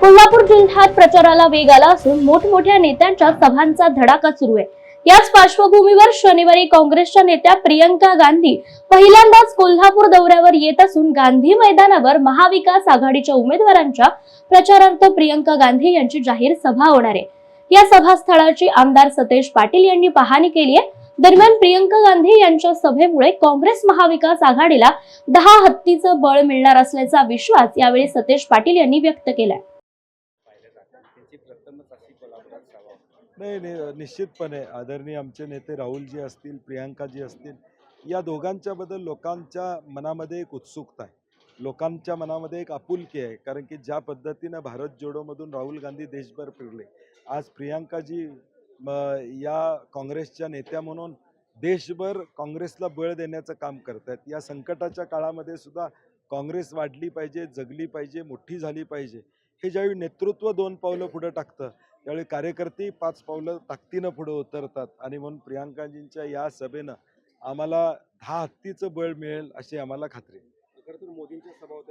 कोल्हापूर जिल्ह्यात प्रचाराला वेग आला असून मोठमोठ्या नेत्यांच्या सभांचा धडाका सुरू आहे। याच पार्श्वभूमीवर शनिवारी काँग्रेसच्या नेत्या प्रियंका गांधी पहिल्यांदाच कोल्हापूर दौऱ्यावर येत असून गांधी मैदानावर महाविकास आघाडीच्या उमेदवारांच्या प्रचारार्थ प्रियंका गांधी यांची जाहीर सभा होणार आहे। या सभास्थळाची आमदार सतेज पाटील यांनी पाहणी केली आहे। दरम्यान प्रियंका गांधी यांच्या सभेमुळे काँग्रेस महाविकास आघाडीला 10 हत्तीचं बळ मिळणार असल्याचा विश्वास यावेळी सतेज पाटील यांनी व्यक्त केलाय। नाही निश्चितपणे आदरणीय आमचे नेते राहुलजी असतील, प्रियांकाजी असतील, या दोघांच्या बद्दल लोकांच्या मनामध्ये एक उत्सुकता आहे, लोकांच्या मनामध्ये एक आपुलकी आहे। कारण की ज्या पद्धतीनं भारत जोडोमधून राहुल गांधी देशभर फिरले, आज प्रियांकाजी या काँग्रेसच्या नेत्या म्हणून देशभर काँग्रेसला बळ देण्याचं काम करतात। या संकटाच्या काळामध्ये सुद्धा काँग्रेस वाढली पाहिजे, जगली पाहिजे, मोठी झाली पाहिजे, हे ज्यावेळी नेतृत्व 2 पावलं पुढे टाकतं त्यावेळी कार्यकर्ते 5 पावलं ताकदीनं पुढे उतरतात। आणि म्हणून प्रियांकाजींच्या या सभेनं आम्हाला 10 हत्तीचं बळ मिळेल अशी आम्हाला खात्री आहे। खरं तर मोदींच्या सभा होत्या